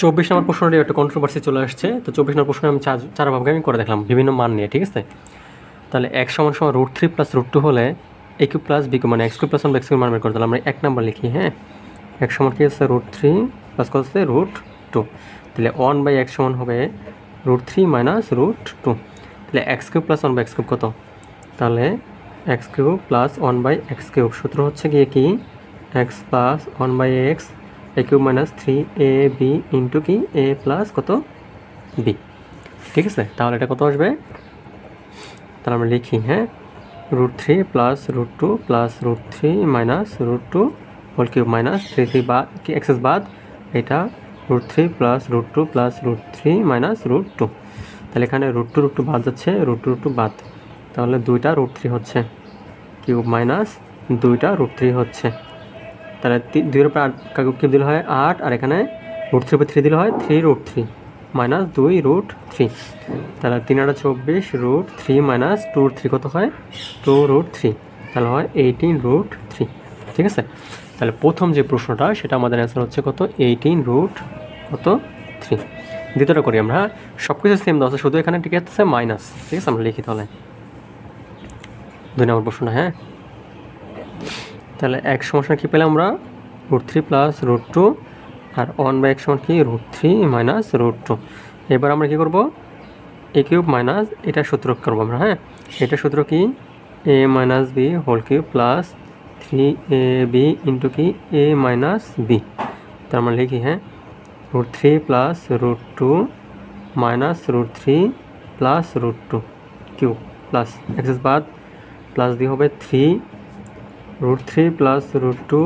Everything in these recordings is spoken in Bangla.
24 নম্বর প্রশ্নটি একটা কন্ট্রোভার্সি চলে আসছে। তো 24 নম্বর প্রশ্ন আমি চার ভাগে আমি করে দেখলাম বিভিন্ন মান নিয়ে, ঠিক আছে। তাহলে x সমান √3 + √2 হলে a cube plus b cube মানে x cube plus 1 x cube মান বের করতে আমরা 1 নাম্বার লিখি। হ্যাঁ, x সমান কি আছে √3 প্লাস কত আছে √2। তাহলে 1/x সমান হবে √3 - √2। তাহলে x cube plus 1/x cube কত? তাহলে x cube plus 1/x cube সূত্র হচ্ছে গিয়ে কি x plus 1/x a cube minus 3ab into কি a প্লাস কত b, ঠিক আছে। তাহলে এটা কত আসবে? তাহলে আমরা লিখি, হ্যাঁ, √3 plus √2 plus √3 minus √2 whole cube minus 3 বাদ কি এক্সেস বাদ এটা √3 প্লাস √2 প্লাস √3 মাইনাস √2। তাহলে এখানে √2 বাদ যাচ্ছে, √2 বাদ, তাহলে 2টা √3 হচ্ছে কিউব মাইনাস 2টা √3 হচ্ছে। তাহলে 2-এর উপর কিউব দিলে হয় 8, আর এখানে √3 উপর 3 দিলে হয় 3√3 মাইনাস 2√3। তাহলে 3 × 24 √3 মাইনাস 2√3 কত হয় 2√3, তাহলে হয় 18√3, ঠিক আছে। তাহলে প্রথম যে প্রশ্নটা সেটা আমাদের অ্যান্সার হচ্ছে কত 18√3। দ্বিতীয়টা করি আমরা, সব কিছু সেম দেওয়া আছে, শুধু এখানে ঠিক আছে মাইনাস, ঠিক আছে। আমরা লিখি তাহলে 2 নম্বর প্রশ্নটা। হ্যাঁ, তাহলে x সমান কী পেলাম আমরা √3 প্লাস √2 আর 1/x সমান কি √3 মাইনাস √2। এবার আমরা কী করবো a কিউব মাইনাস এটা সূত্র করবো আমরা। হ্যাঁ, এটা সূত্র কি a minus b whole cube plus 3ab into কি a মাইনাস b। তার আমরা লিখি, হ্যাঁ, √3 plus √2 minus √3 plus √2 cube plus এক্সেস বাদ প্লাস দিয়ে হবে 3√3 প্লাস √2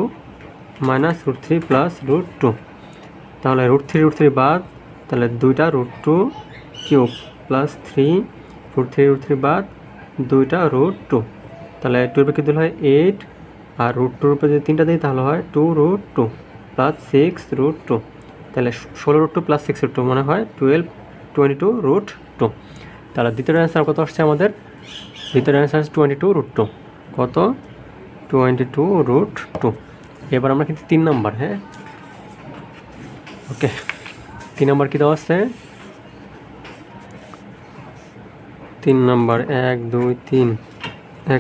মাইনাস √3 প্লাস √2। তাহলে √3 বাদ, তাহলে 2টা √2 কিউব প্লাস 3√3 বাদ 2টা √2। তাহলে 2 উপরে কি দিলে হয় 8, আর √2 উপরে যদি 3টা দিই তাহলে হয় 2√2 প্লাস 6√2। তাহলে 16√2 প্লাস 6√2 মনে হয় 22√2। তাহলে দ্বিতীয় অ্যান্সার কত আসছে আমাদের? দ্বিতীয় অ্যান্সার 22√2। কত? 22√2। এবার আমরা কিন্তু 3 নম্বর, হ্যাঁ, ওকে, 3 নম্বর কী দেওয়া আছে? 3 নম্বর 1 2 3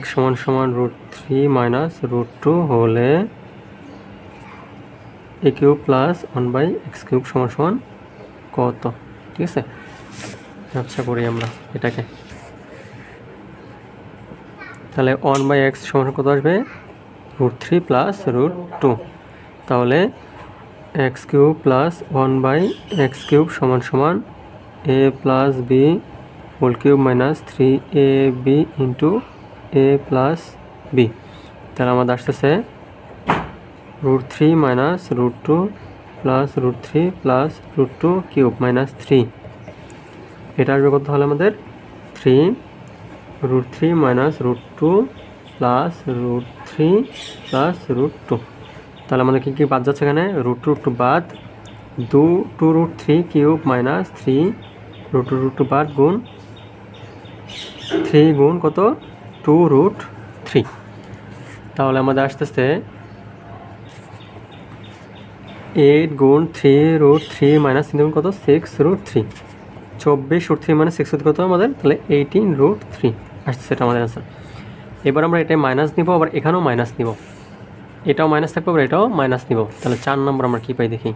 x সমান √3 মাইনাস √2 হলে a cube plus 1/x cube সমান কত, ঠিক আছে। আচ্ছা করি আমরা এটাকে, তাহলে 1/x সমান কত আসবে √3 প্লাস √2। তাহলে x cube plus 1/x cube সমান a plus b whole cube minus 3ab into a plus b। তাহলে আমাদের আসতেছে √3 minus √2 plus √3 plus √2 cube minus 3। এটা আসবে কত হলে আমাদের 3√3 মাইনাস √2 প্লাস √3 প্লাস √2। তাহলে আমাদের কী বাদ যাচ্ছে এখানে √2 বাদ 2√3 কিউব মাইনাস 3√2 বাদ গুণ 3 গুণ কত 2√3। তাহলে আমাদের আসতেছে 8 গুণ 3√3 মাইনাস 3 গুণ কত 6√3, 24√3 মানে 6 কত আমাদের, তাহলে 18√3 আসছে, সেটা আমাদের অ্যান্সার। এবার আমরা এটাই মাইনাস নিব, আবার এখানেও মাইনাস নিব, এটাও মাইনাস থাকবে, আবার এটাও মাইনাস নিব। তাহলে 4 নম্বর আমরা কী পাই দেখি।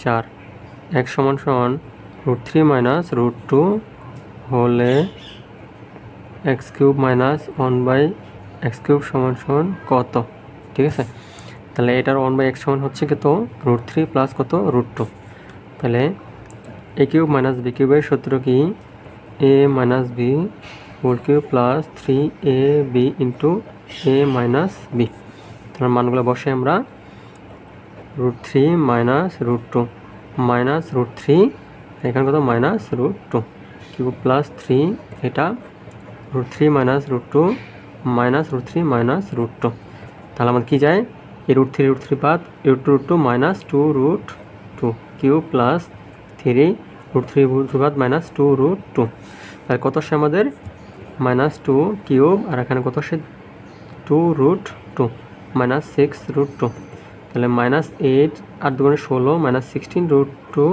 4 x সমান √3 মাইনাস √2 হলে x cube minus 1/x cube সমান কত, ঠিক আছে। তাহলে এটার 1/x সমান হচ্ছে কত √3 প্লাস কত √2। তাহলে a কিউব মাইনাস b কিউবের সূত্র কি a minus b whole cube plus 3ab into a minus b। তাহলে মানগুলো বসে আমরা √3 মাইনাস √2 মাইনাস √3, এখানে কত মাইনাস √2 কিউব প্লাস 3, এটা √3 মাইনাস √2 মাইনাস √3 মাইনাস √2। তাহলে আমাদের কী যায় এই √3 বাদ √2 মাইনাস 2√2 কিউব প্লাস 3√3 বাদ মাইনাস 2√2। তাহলে কত আসে আমাদের মাইনাস 2 কিউব, আর এখানে কত আসে 2√2 মাইনাস 6√2। তাহলে -8 8 দুগুণে 16 -16√2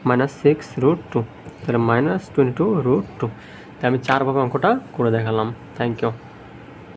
-6√2, তাহলে -22√2। তাহলে আমি 4 ভাবে অঙ্কটা করে দেখালাম। Thank you.